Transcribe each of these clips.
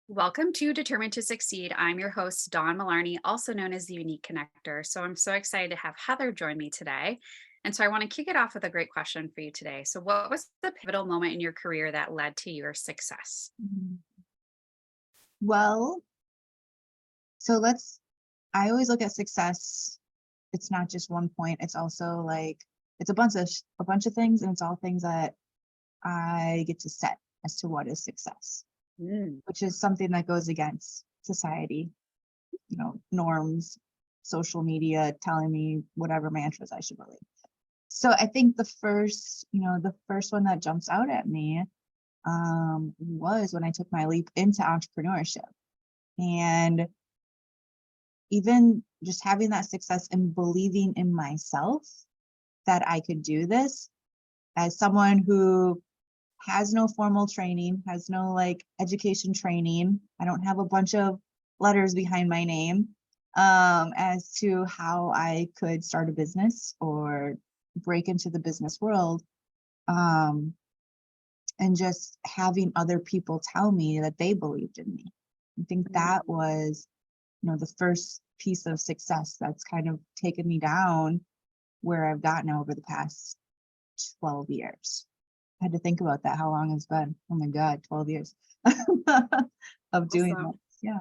Welcome to Determined to Succeed. I'm your host, Dawn Mullarney, also known as the Unique Connector. So I'm so excited to have Heather join me today. And so I want to kick it off with a great question for you today. So, what was the pivotal moment in your career that led to your success? Mhm. Well, so I always look at success. It's not just one point. It's also like it's a bunch of things, and it's all things that I get to set as to what is success, Mm, which is something that goes against society, norms, social media telling me whatever mantras I should believe. So I think the first one that jumps out at me was when I took my leap into entrepreneurship. And even just having that success and believing in myself that I could do this as someone who has no formal training, has no like education training. I don't have a bunch of letters behind my name as to how I could start a business or break into the business world. Um, and just having other people tell me that they believed in me. I think that mm. was the first piece of success that's kind of taken me down where I've gotten over the past 12 years. I had to think about that, how long it's been. Oh my God, 12 years of doing that. Awesome. Yeah.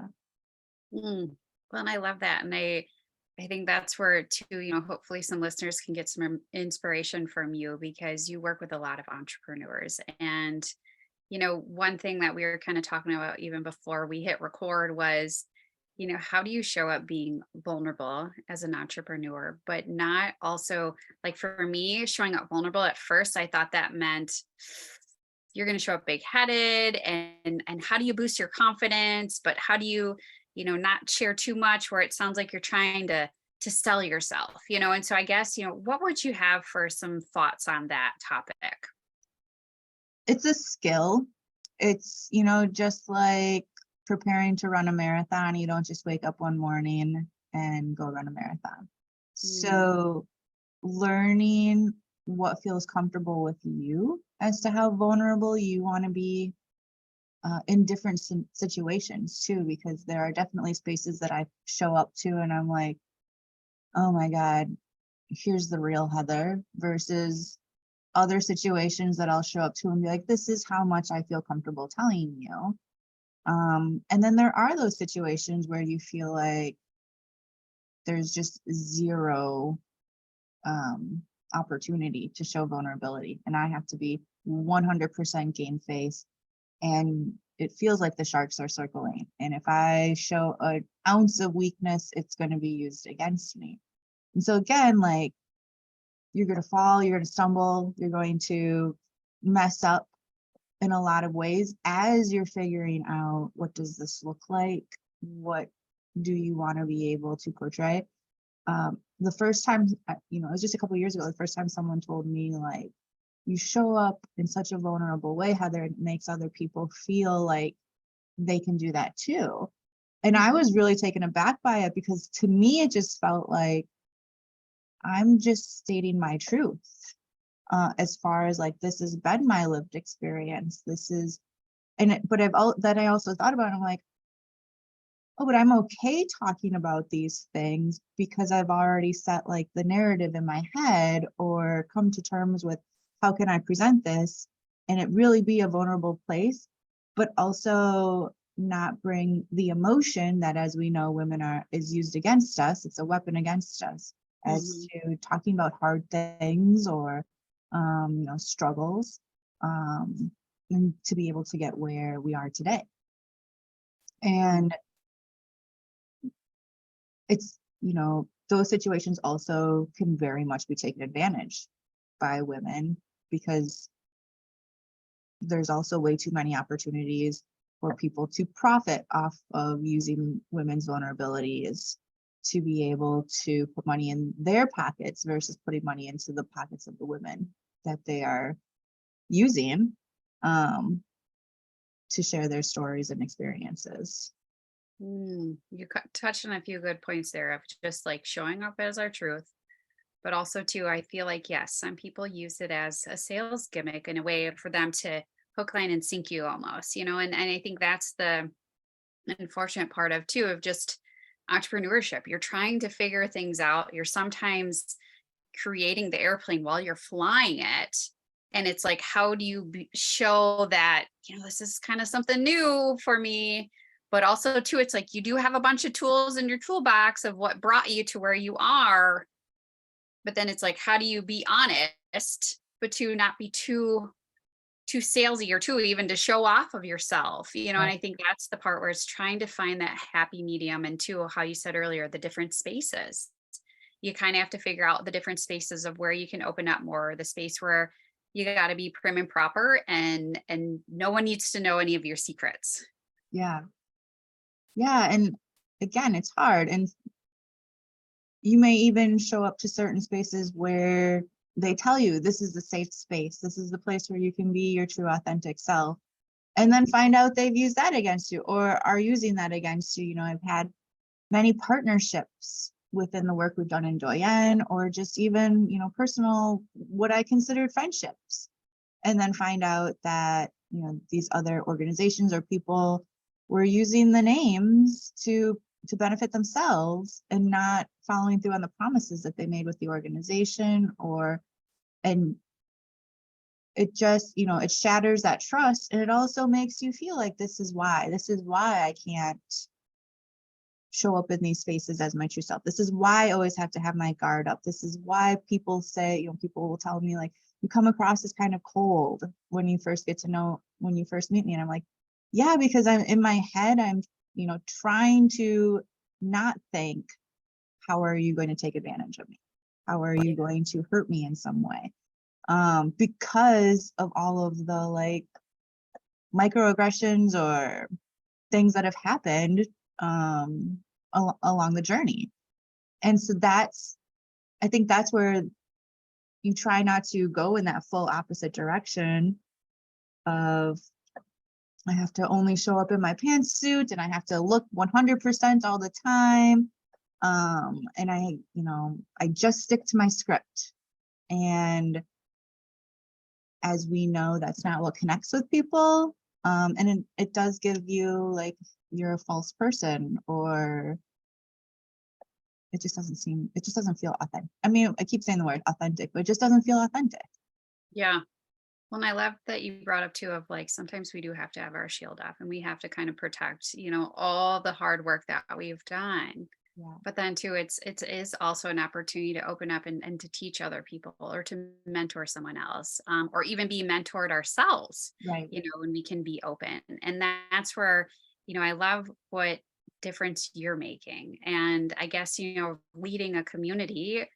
Mm. Well, and I love that. And I think that's where too, hopefully some listeners can get some inspiration from you because you work with a lot of entrepreneurs. And one thing that we were kind of talking about even before we hit record was, how do you show up being vulnerable as an entrepreneur, but not also like for me, showing up vulnerable at first, I thought that meant you're going to show up big headed and how do you boost your confidence, but how do you, not share too much where it sounds like you're trying to sell yourself, and so I guess, what would you have for some thoughts on that topic? It's a skill. It's, just like preparing to run a marathon. You don't just wake up one morning and go run a marathon. Mm, So learning what feels comfortable with you as to how vulnerable you want to be in different situations too, because there are definitely spaces that I show up to and I'm like, oh my God, here's the real Heather versus other situations that I'll show up to and be like, this is how much I feel comfortable telling you. And then there are those situations where you feel like there's just zero um, opportunity to show vulnerability. And I have to be 100% game face. And it feels like the sharks are circling. And if I show an ounce of weakness, it's going to be used against me. And so, again, like you're going to fall, you're going to stumble, you're going to mess up in a lot of ways as you're figuring out what does this look like? What do you want to be able to portray? The first time, it was just a couple years ago, the first time someone told me, like, you show up in such a vulnerable way, Heather, it makes other people feel like they can do that too. And I mhm. was really taken aback by it because to me, it just felt like I'm just stating my truth. As far as like, this has been my lived experience. This is, but then I also thought about it, I'm like, oh, but I'm okay talking about these things because I've already set like the narrative in my head or come to terms with how can I present this and it really be a vulnerable place, but also not bring the emotion that, as we know, women is used against us. It's a weapon against us as Mhm. to talking about hard things or struggles, and to be able to get where we are today. Mm, And it's, those situations also can very much be taken advantage by women because there's also way too many opportunities for people to profit off of using women's vulnerabilities to be able to put money in their pockets versus putting money into the pockets of the women that they are using um, to share their stories and experiences. You touched on a few good points there of just like showing up as our truth, but also too, I feel like yes, some people use it as a sales gimmick in a way for them to hook, line, and sink you almost, and I think that's unfortunate part of too of just entrepreneurship. You're trying to figure things out. You're sometimes creating the airplane while you're flying it. And it's like, how do you show that, this is kind of something new for me? But also, too, it's like you do have a bunch of tools in your toolbox of what brought you to where you are. But then it's like, how do you be honest, but to not be too salesy or too even to show off of yourself, and Right. I think that's the part where it's trying to find that happy medium. And too, how you said earlier, the different spaces. You kind of have to figure out the different spaces of where you can open up more, the space where you got to be prim and proper, and no one needs to know any of your secrets. Yeah. Yeah. And again, it's hard. And you may even show up to certain spaces where they tell you this is the safe space. This is the place where you can be your true authentic self. And then find out they've used that against you or are using that against you. I've had many partnerships within the work we've done in Doyen, or just even, personal, what I considered friendships. And then find out that, these other organizations or people were using the names to benefit themselves and not following through on the promises that they made with the organization, and it just, it shatters that trust. And it also makes you feel like this is why I can't show up in these spaces as my true self. This is why I always have to have my guard up. This is why people say, people will tell me like, you come across as kind of cold when you first meet me. And I'm like, yeah, because I'm in my head, I'm, trying to not think, how are you going to take advantage of me? How are you going to hurt me in some way? Because of all of the like microaggressions or things that have happened along the journey. And so I think that's where you try not to go in that full opposite direction of, I have to only show up in my pantsuit and I have to look 100% all the time. And I just stick to my script. And as we know, that's not what connects with people. And it does give you like, you're a false person, or it just doesn't feel authentic. I mean, I keep saying the word authentic, but it just doesn't feel authentic. Yeah. Well, and I love that you brought up too of like sometimes we do have to have our shield up and we have to kind of protect, all the hard work that we've done. Yeah. But then too, it is also an opportunity to open up and to teach other people or to mentor someone else, or even be mentored ourselves, Right. when we can be open. And that's where, I love what difference you're making. And I guess, leading a community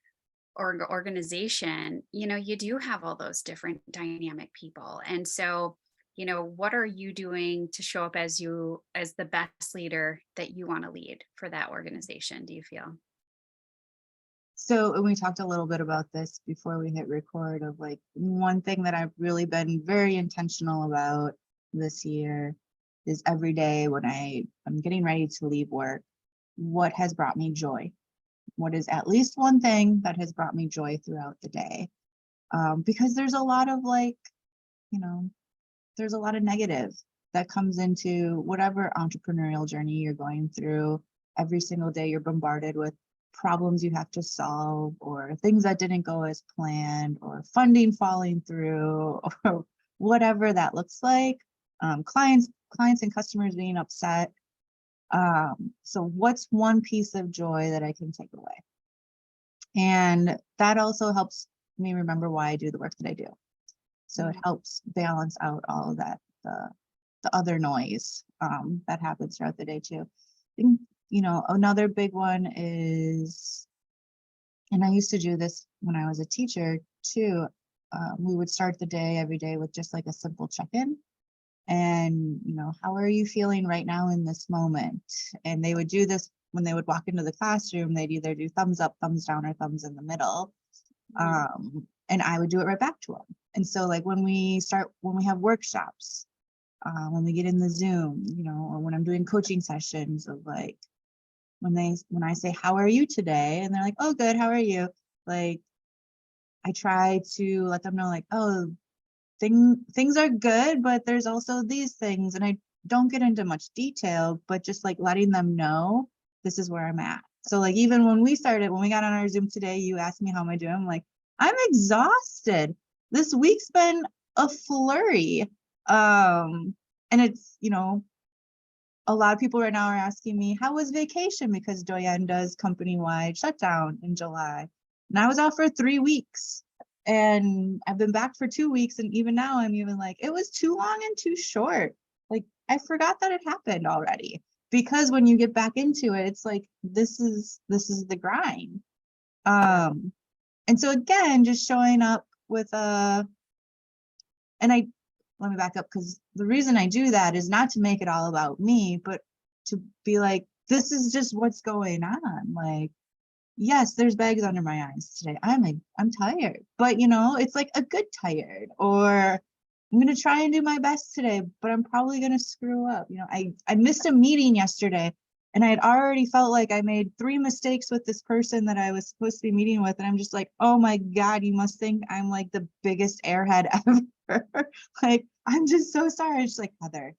or organization, you do have all those different dynamic people. And so, what are you doing to show up as the best leader that you want to lead for that organization, do you feel? So, and we talked a little bit about this before we hit record, of like, one thing that I've really been very intentional about this year is every day when I'm getting ready to leave work, what has brought me joy? What is at least one thing that has brought me joy throughout the day? Because there's a lot of like, there's a lot of negative that comes into whatever entrepreneurial journey you're going through. Every single day you're bombarded with problems you have to solve, or things that didn't go as planned, or funding falling through, or whatever that looks like. Clients and customers being upset. So what's one piece of joy that I can take away? And that also helps me remember why I do the work that I do. So it helps balance out all of that, the other noise that happens throughout the day too. I think, another big one is, and I used to do this when I was a teacher too, we would start the day every day with just like a simple check-in. And, how are you feeling right now in this moment? And they would do this when they would walk into the classroom. They'd either do thumbs up, thumbs down, or thumbs in the middle. And I would do it right back to them. And so like when we have workshops, when we get in the Zoom, or when I'm doing coaching sessions, of like, when I say, how are you today? And they're like, oh, good. How are you? Like, I try to let them know like, oh, things are good, but there's also these things. And I don't get into much detail, but just like letting them know this is where I'm at. So like even when we got on our Zoom today, you asked me how am I doing? I'm like, I'm exhausted. This week's been a flurry. And it's, you know, a lot of people right now are asking me, how was vacation? Because Doyen does company-wide shutdown in July. And I was off for 3 weeks. And I've been back for 2 weeks. And even now I'm even like, it was too long and too short. Like I forgot that it happened already. Because when you get back into it, it's like, this is the grind. And so again, just showing up with let me back up, because the reason I do that is not to make it all about me, but to be like, this is just what's going on. Like, yes, there's bags under my eyes today. I'm tired, but you know, it's like a good tired, or I'm going to try and do my best today, but I'm probably going to screw up. You know, I missed a meeting yesterday and I had already felt like I made 3 mistakes with this person that I was supposed to be meeting with. And I'm just like, oh my God, you must think I'm like the biggest airhead ever. Like, I'm just so sorry. It's like, Heather,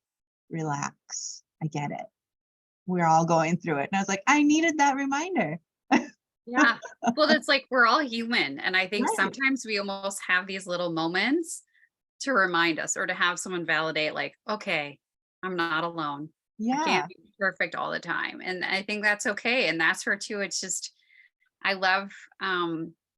relax. I get it. We're all going through it. And I was like, I needed that reminder. Yeah. Well, it's like we're all human. And I think Right. sometimes we almost have these little moments to remind us or to have someone validate, like, okay, I'm not alone. I Yeah. can't be perfect all the time. And I think that's okay. And that's her too. It's just, I love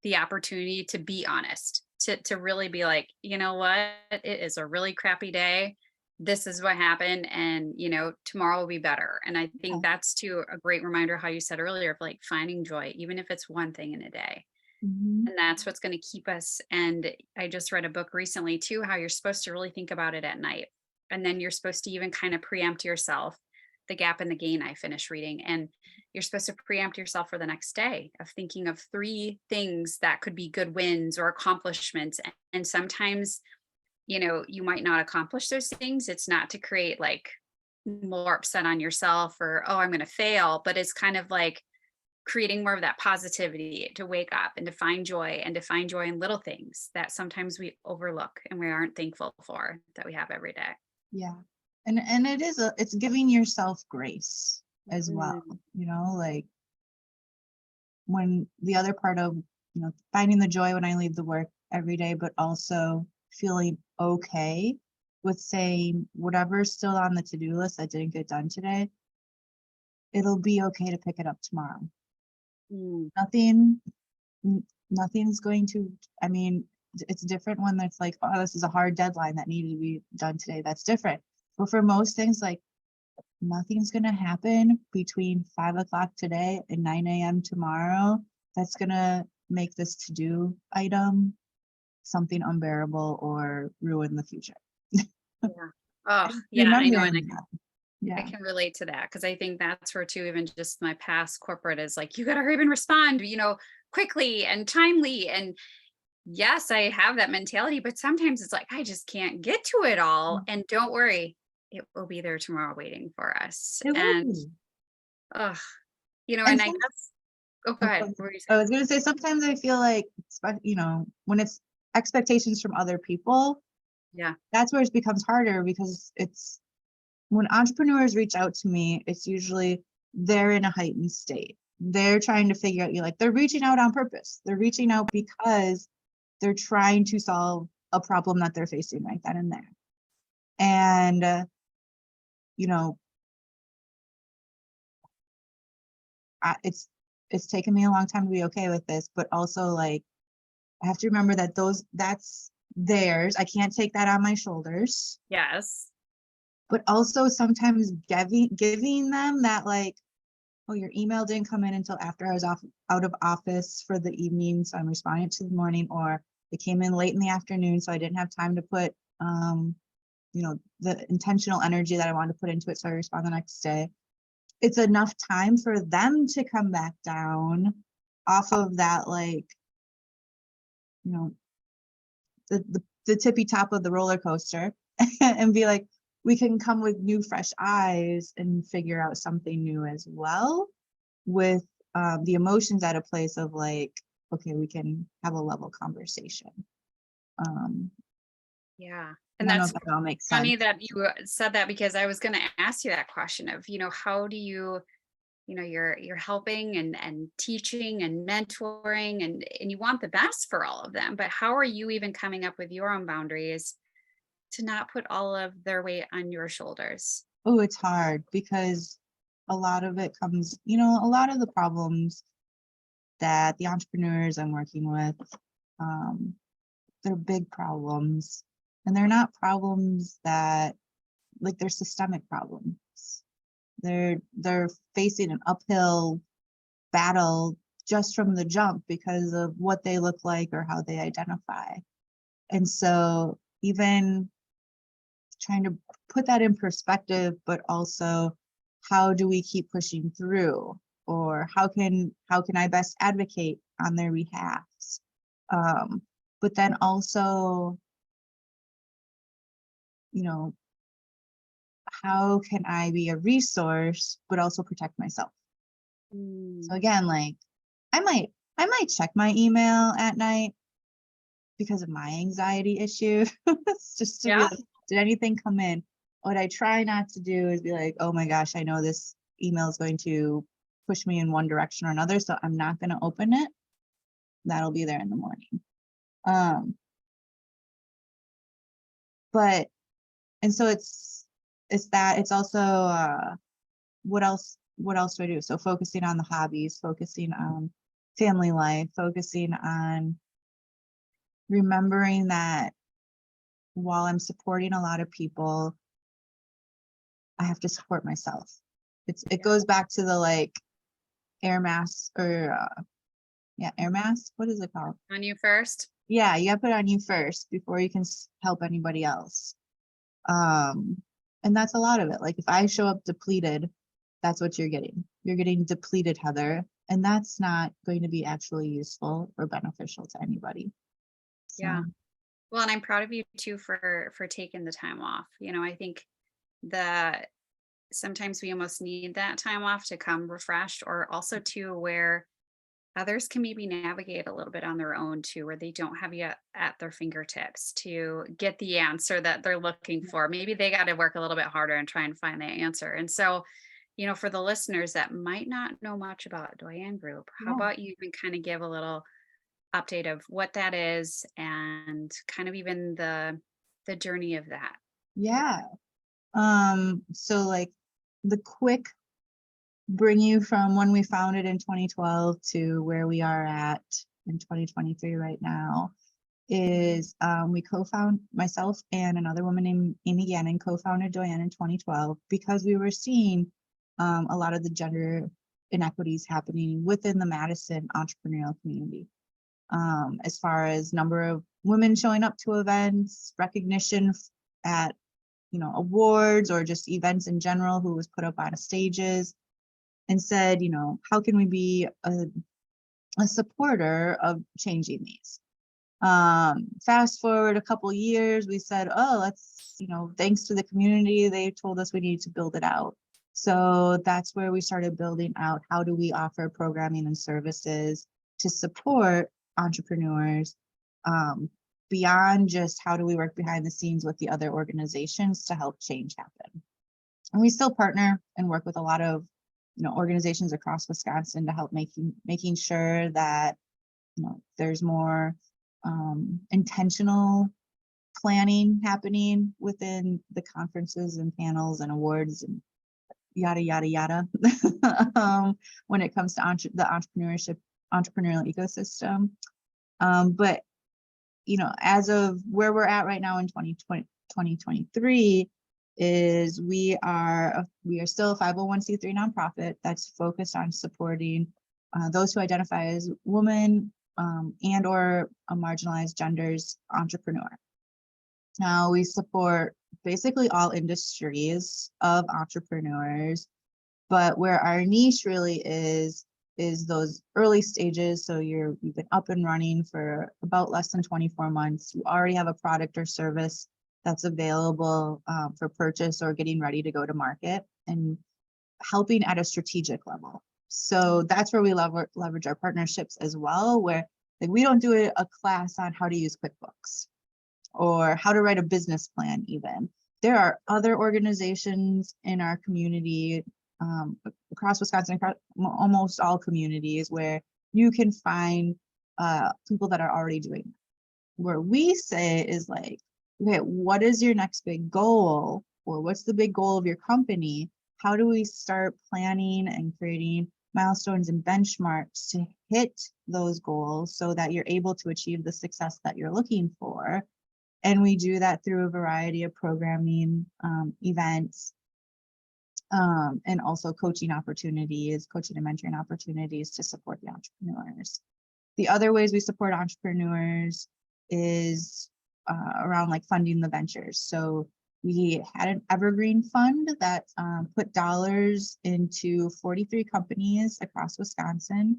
the opportunity to be honest, to really be like, you know what, it is a really crappy day. This is what happened. And, you know, tomorrow will be better. And I Yeah. think that's too a great reminder, how you said earlier, of like finding joy, even if it's one thing in a day. Mhm. And that's what's going to keep us. And I just read a book recently too, how you're supposed to really think about it at night. And then you're supposed to even kind of preempt yourself. The Gap and the Gain, I finished reading. And you're supposed to preempt yourself for the next day of thinking of 3 things that could be good wins or accomplishments. And sometimes, you know, you might not accomplish those things. It's not to create like more upset on yourself or, oh, I'm going to fail, but it's kind of like creating more of that positivity to wake up and to find joy, and to find joy in little things that sometimes we overlook and we aren't thankful for, that we have every day. Yeah. And it's giving yourself grace as well. Mhm. You know, like when the other part of, you know, finding the joy when I leave the work every day, but also feeling okay with saying whatever's still on the to-do list that didn't get done today, it'll be okay to pick it up tomorrow. Mm. Nothing, nothing's going to, I mean, it's different when it's like, oh, this is a hard deadline that needed to be done today. That's different. But for most things, like nothing's going to happen between 5 o'clock today and 9 a.m. tomorrow that's going to make this to-do item something unbearable or ruin the future. Yeah. Oh, And yeah, I know. And remembering that. I Yeah. can relate to that, because I think that's where too, even just my past corporate is like, you got to hurry up and respond, you know, quickly and timely. And yes, I have that mentality, but sometimes it's like, I just can't get to it all. And don't worry, it will be there tomorrow waiting for us. It will And, be. oh, you know, And and I some, guess, oh, go oh, ahead. go ahead. What were you I saying? was going to say, sometimes I feel like, you know, when it's expectations from other people, Yeah. that's where it becomes harder, because it's when entrepreneurs reach out to me, it's usually they're in a heightened state. They're trying to figure out, you like, they're reaching out on purpose. They're reaching out because they're trying to solve a problem that they're facing right then and there. And, you know, it's taken me a long time to be okay with this, but also like, I have to remember that that's theirs. I can't take that on my shoulders. Yes. But also sometimes giving them that, like, oh, your email didn't come in until after I was out of office for the evening, so I'm responding to the morning, or it came in late in the afternoon, so I didn't have time to put you know, the intentional energy that I wanted to put into it, so I respond the next day. It's enough time for them to come back down off of that, like, you know, the tippy top of the roller coaster and be like, we can come with new fresh eyes and figure out something new as well, with the emotions at a place of like, okay, we can have a level conversation. Yeah. I And don't know that's if that all makes sense. funny that you said that, because I was going to ask you that question of, how do you, you're helping and teaching and mentoring, and you want the best for all of them, but how are you even coming up with your own boundaries to not put all of their weight on your shoulders? Oh, it's hard because a lot of it comes, a lot of the problems that the entrepreneurs I'm working with, um, they're big problems, and they're not problems that, like, they're systemic problems. They're facing an uphill battle just from the jump because of what they look like or how they identify. And so even trying to put that in perspective, but also how do we keep pushing through, or how can I best advocate on their behalfs? But then also, you know, how can I be a resource but also protect myself? So Mm, again, like, I might check my email at night because of my anxiety issue. It's just to be yeah. like, did anything come in? What I try not to do is be like, oh my gosh, I know this email is going to push me in one direction or another, so I'm not going to open it. That'll be there in the morning. Um, but and so it's that it's also what else do I do? So focusing on the hobbies, focusing on family life, focusing on remembering that while I'm supporting a lot of people, I have to support myself. It goes back to the, like, air mask, or yeah, air mask. What is it called? On you first. Yeah, you gotta put it on you first before you can help anybody else. Um, and that's a lot of it. Like, if I show up depleted, that's what you're getting. You're getting depleted, Heather, and that's not going to be actually useful or beneficial to anybody. Yeah. So Well, and I'm proud of you too for taking the time off. I think that sometimes we almost need that time off to come refreshed, or also too where others can maybe navigate a little bit on their own too, where they don't have you at their fingertips to get the answer that they're looking for. Maybe they got to work a little bit harder and try and find the answer. And so, for the listeners that might not know much about Doyen Group, how yeah, about you even kind of give a little update of what that is, and kind of even the journey of that? yeah. So, like, the quick bring you from when we founded in 2012 to where we are at in 2023 right now is, we co-found myself and another woman named Amy Gannon co-founded Doyen in 2012 because we were seeing a lot of the gender inequities happening within the Madison entrepreneurial community, as far as number of women showing up to events, recognition at awards, or just events in general, who was put up on stages, and said, how can we be a supporter of changing these? Fast forward a couple years, we said, oh, let's, thanks to the community, they told us we needed to build it out. So that's where we started building out, how do we offer programming and services to support entrepreneurs, beyond just how do we work behind the scenes with the other organizations to help change happen. And we still partner and work with a lot of organizations across Wisconsin to help making sure that there's more intentional planning happening within the conferences and panels and awards and yada yada yada, when it comes to the entrepreneurial ecosystem. But as of where we're at right now in 2023, is we are still a 501c3 nonprofit that's focused on supporting those who identify as women, and or a marginalized genders entrepreneur. Now, we support basically all industries of entrepreneurs, but where our niche really is those early stages. So you've been up and running for about less than 24 months. You already have a product or service that's available for purchase or getting ready to go to market, and helping at a strategic level. So that's where we leverage our partnerships as well, where, like, we don't do a class on how to use QuickBooks. or how to write a business plan even. There are other organizations in our community, across Wisconsin, across almost all communities, where you can find people that are already doing that. Where we say is like, okay, what is your next big goal? Or what's the big goal of your company? How do we start planning and creating milestones and benchmarks to hit those goals so that you're able to achieve the success that you're looking for? And we do that through a variety of programming, events, and also coaching and mentoring opportunities to support the entrepreneurs. The other ways we support entrepreneurs is around like funding the ventures. So we had an evergreen fund that put dollars into 43 companies across Wisconsin.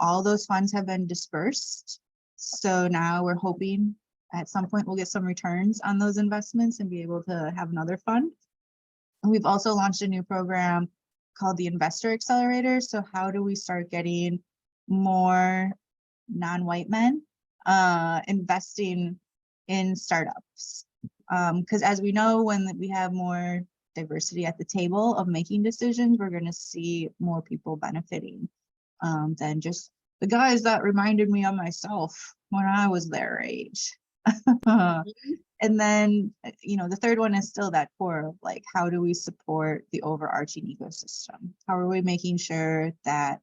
All those funds have been dispersed. So now we're hoping at some point we'll get some returns on those investments and be able to have another fund. And we've also launched a new program called the Investor Accelerator. So how do we start getting more non-white men investing in startups? Because as we know, when we have more diversity at the table of making decisions, we're going to see more people benefiting than just the guys that reminded me of myself when I was their age. And then, the third one is still that core of like, how do we support the overarching ecosystem? How are we making sure that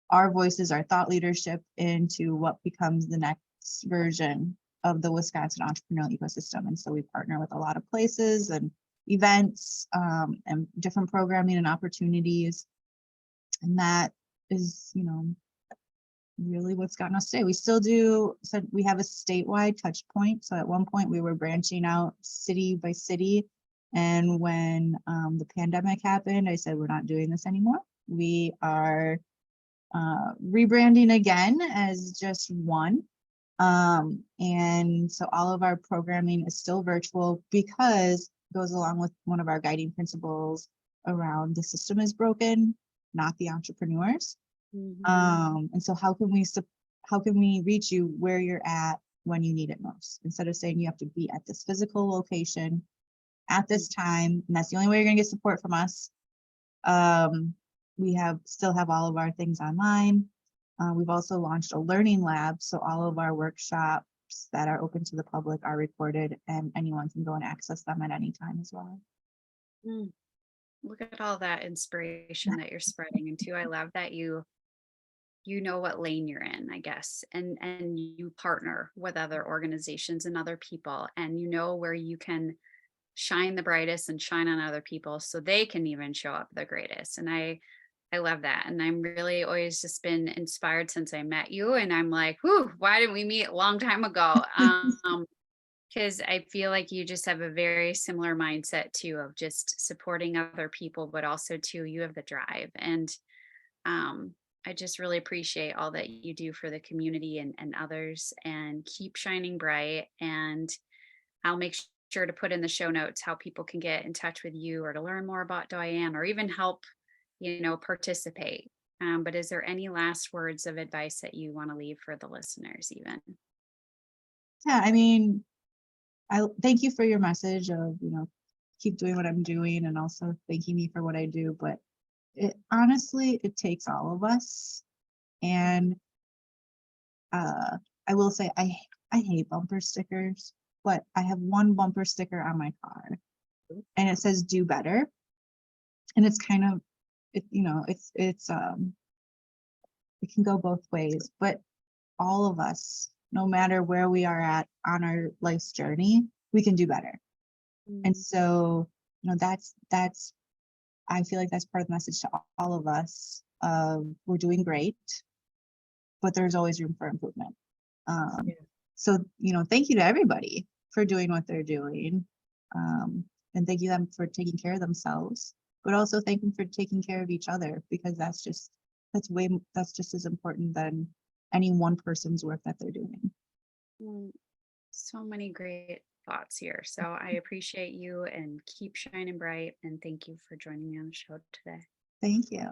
our voices, our thought leadership into what becomes the next version of the Wisconsin entrepreneurial ecosystem? And so we partner with a lot of places and events and different programming and opportunities. And that is, really what's gotten us today. We still do, so we have a statewide touch point. So at one point we were branching out city by city. And when the pandemic happened, I said, we're not doing this anymore. We are rebranding again as just one. And so all of our programming is still virtual because it goes along with one of our guiding principles around the system is broken, not the entrepreneurs. And so how can we reach you where you're at when you need it most, instead of saying you have to be at this physical location at this time, and that's the only way you're going to get support from us. We still have all of our things online. We've also launched a learning lab, so all of our workshops that are open to the public are recorded, and anyone can go and access them at any time as well. Look at all that inspiration that you're spreading into. I love that you know what lane you're in, I guess, and you partner with other organizations and other people, and you know where you can shine the brightest and shine on other people so they can even show up the greatest. And I love that. And I'm really always just been inspired since I met you. And I'm like, whew, why didn't we meet a long time ago? Because I feel like you just have a very similar mindset too, of just supporting other people, but also too, you have the drive. And I just really appreciate all that you do for the community and others, and keep shining bright. And I'll make sure to put in the show notes how people can get in touch with you or to learn more about Diane or even help, participate. But is there any last words of advice that you want to leave for the listeners even? Yeah, I mean, I thank you for your message of, keep doing what I'm doing, and also thanking me for what I do. But honestly, it takes all of us. And I will say, I hate bumper stickers, but I have one bumper sticker on my car and it says do better. And it's kind of, it can go both ways, but all of us, no matter where we are at on our life's journey, we can do better. And so, that's I feel like that's part of the message to all of us. We're doing great, but there's always room for improvement. So, thank you to everybody for doing what they're doing. And thank you them for taking care of themselves, but also thank them for taking care of each other, because that's just as important than any one person's work that they're doing. So many great thoughts here. So I appreciate you, and keep shining bright. And thank you for joining me on the show today. Thank you.